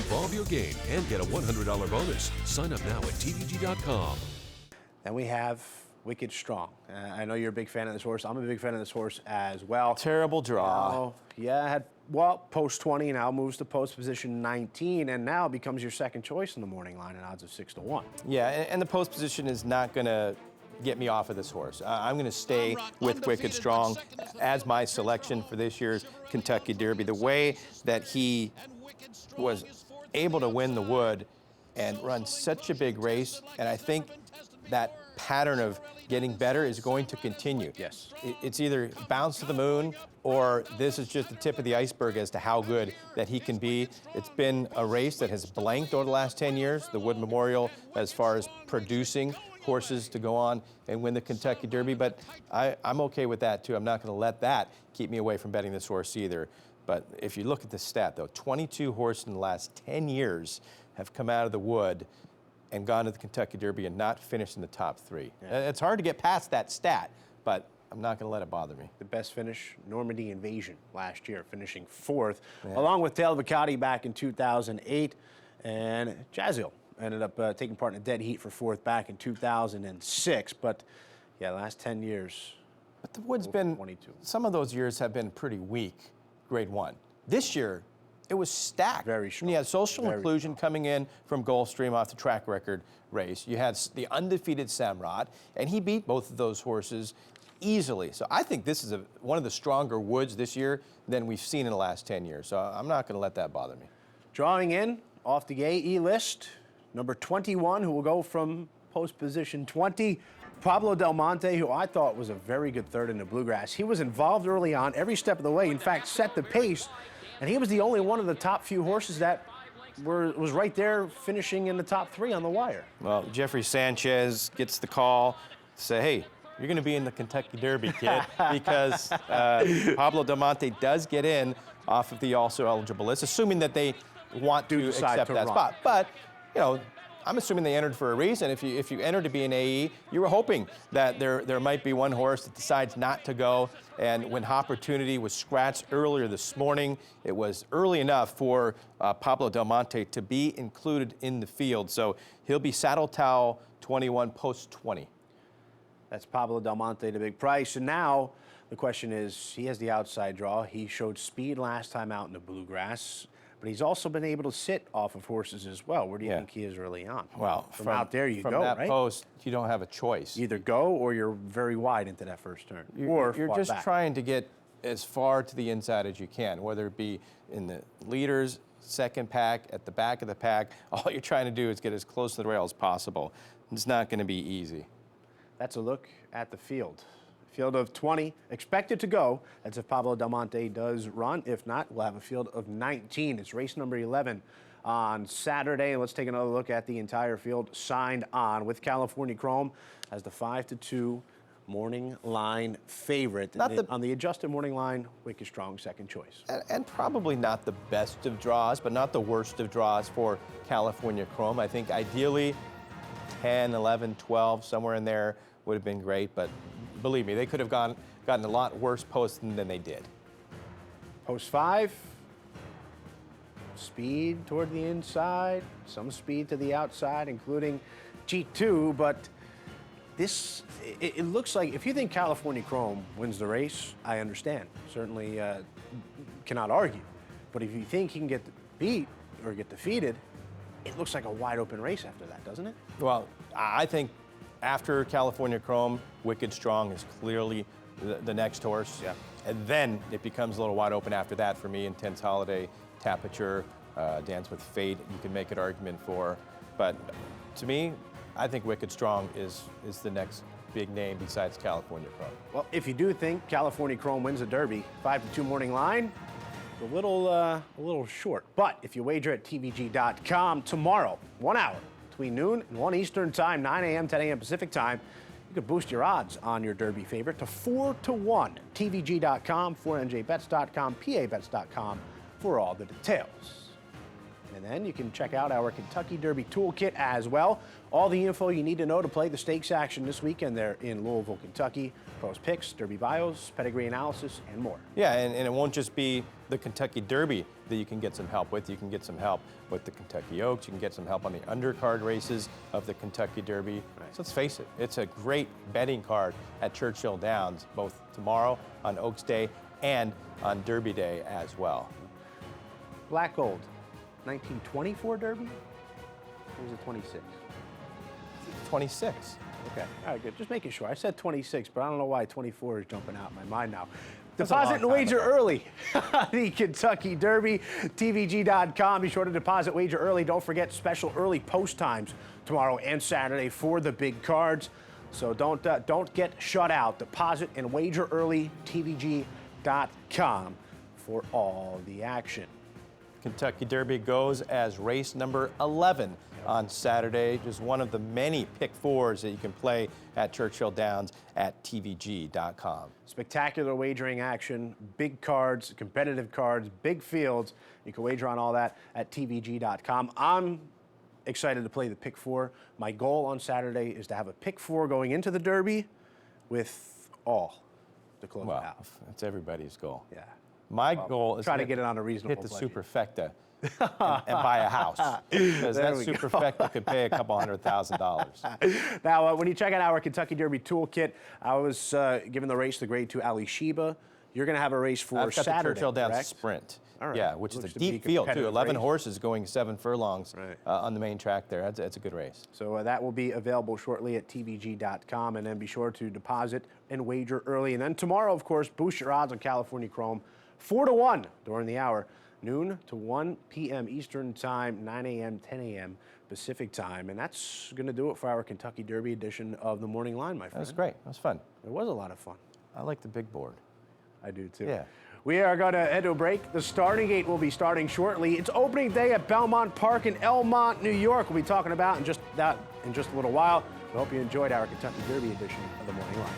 Evolve your game and get a $100 bonus. Sign up now at TVG.com. Then we have Wicked Strong. I know you're a big fan of this horse. I'm a big fan of this horse as well. Terrible draw. Yeah, post 20, now moves to post position 19, and now becomes your second choice in the morning line at odds of 6-1. Yeah, and the post position is not going to get me off of this horse. I'm going to stay with Wicked Strong as my selection for this year's Kentucky Derby. The way that he was able to win the Wood and run such a big race, and I think that pattern of getting better is going to continue. Yes. It's either bounce to the moon or this is just the tip of the iceberg as to how good that he can be. It's been a race that has blanked over the last 10 years, the Wood Memorial, as far as producing horses to go on and win the Kentucky Derby, but I'm okay with that too. I'm not going to let that keep me away from betting this horse either. But if you look at the stat though, 22 horses in the last 10 years have come out of the Wood and gone to the Kentucky Derby and not finished in the top 3. Yeah. It's hard to get past that stat, but I'm not going to let it bother me. The best finish, Normandy Invasion last year, finishing 4th, along with Tail Vicati back in 2008, and Jazil ended up taking part in a dead heat for 4th back in 2006. But yeah, last 10 years. But the Wood's been 22. Some of those years have been pretty weak, Grade 1. This year, it was stacked. Very strong. And you had Social Inclusion coming in from Gulfstream off the track record race. You had the undefeated Samrat, and he beat both of those horses easily. So I think this is one of the stronger Woods this year than we've seen in the last 10 years. So I'm not going to let that bother me. Drawing in off the AE list, number 21, who will go from post position 20, Pablo Del Monte, who I thought was a very good third in the Bluegrass. He was involved early on, every step of the way. In fact, set the pace. And he was the only one of the top few horses that was right there finishing in the top 3 on the wire. Well, Jeffrey Sanchez gets the call, say, hey, you're going to be in the Kentucky Derby, kid, because Pablo Del Monte does get in off of the also eligible list, assuming that they want to accept that spot. But, you know, I'm assuming they entered for a reason. If you entered to be an AE, you were hoping that there might be one horse that decides not to go. And when Opportunity was scratched earlier this morning, it was early enough for Pablo Del Monte to be included in the field. So he'll be Saddle Towel 21, post 20. That's Pablo Del Monte, the big price. And now the question is, he has the outside draw. He showed speed last time out in the Bluegrass. But he's also been able to sit off of horses as well. Where do you think he is early on? Well, from out there you go, from that right? post, you don't have a choice. Either go or you're very wide into that first turn. You're just trying to get as far to the inside as you can, whether it be in the leaders, second pack, at the back of the pack. All you're trying to do is get as close to the rail as possible. It's not going to be easy. That's a look at the field. Field of 20 expected to go. That's if Pablo Del Monte does run. If not, we'll have a field of 19. It's race number 11 on Saturday. And let's take another look at the entire field signed on with California Chrome as the 5-2 morning line favorite. On the adjusted morning line, Wicked Strong second choice. And probably not the best of draws, but not the worst of draws for California Chrome. I think ideally 10, 11, 12, somewhere in there would have been great, but believe me, they could have gotten a lot worse posts than they did. Post 5, speed toward the inside, some speed to the outside, including G2, but it looks like, if you think California Chrome wins the race, I understand. Certainly cannot argue. But if you think he can get beat or get defeated, it looks like a wide open race after that, doesn't it? Well, I think after California Chrome, Wicked Strong is clearly the next horse. Yeah. And then it becomes a little wide open after that for me. Intense Holiday, Tapiture, Dance with Fate, you can make an argument for. But to me, I think Wicked Strong is the next big name besides California Chrome. Well, if you do think California Chrome wins the Derby, 5-2 morning line, a little short. But if you wager at TVG.com tomorrow, 1 hour, between noon and 1 Eastern time, 9 a.m., 10 a.m. Pacific time, you could boost your odds on your Derby favorite to 4-1. TVG.com, 4NJBets.com, PABets.com for all the details. And then you can check out our Kentucky Derby Toolkit as well. All the info you need to know to play the stakes action this weekend there in Louisville, Kentucky. Pros picks, Derby bios, pedigree analysis, and more. Yeah, and it won't just be the Kentucky Derby that you can get some help with. You can get some help with the Kentucky Oaks. You can get some help on the undercard races of the Kentucky Derby. Right. So let's face it, it's a great betting card at Churchill Downs, both tomorrow on Oaks Day and on Derby Day as well. Black Gold, 1924 Derby? Or was it 26? 26. Okay, all right, good. Just making sure. I said 26, but I don't know why 24 is jumping out in my mind now. That's a Deposit long and time wager ago. early. The Kentucky Derby, TVG.com. Be sure to deposit, wager early. Don't forget special early post times tomorrow and Saturday for the big cards. So don't get shut out. Deposit and wager early, TVG.com for all the action. Kentucky Derby goes as race number 11 on Saturday. Just one of the many pick fours that you can play at Churchill Downs at TVG.com. Spectacular wagering action, big cards, competitive cards, big fields. You can wager on all that at TVG.com. I'm excited to play the pick four. My goal on Saturday is to have a pick four going into the Derby with all to close it Well, out. that's everybody's goal. Yeah. My goal is try to get it on a reasonable hit the budget. superfecta and buy a house, because There that we go. superfecta could pay a couple $100,000. Now, when you check out our Kentucky Derby toolkit, I was giving the race the grade to Ali Sheba. You're going to have a race for I've got Saturday, the Churchill Downs correct? Sprint. All right. Yeah, which is Looks a to be deep field, too. competitive 11 race. horses going 7 furlongs Right. on the main track there. That's a good race. So that will be available shortly at TVG.com, and then be sure to deposit and wager early. And then tomorrow, of course, boost your odds on California Chrome 4-1 during the hour, noon to 1 p.m. Eastern Time, 9 a.m., 10 a.m. Pacific Time. And that's going to do it for our Kentucky Derby edition of the Morning Line, my friend. That was great. That was fun. It was a lot of fun. I like the big board. I do too. Yeah. We are going to head to a break. The starting gate will be starting shortly. It's opening day at Belmont Park in Elmont, New York. We'll be talking about in just a little while. We hope you enjoyed our Kentucky Derby edition of the Morning Line.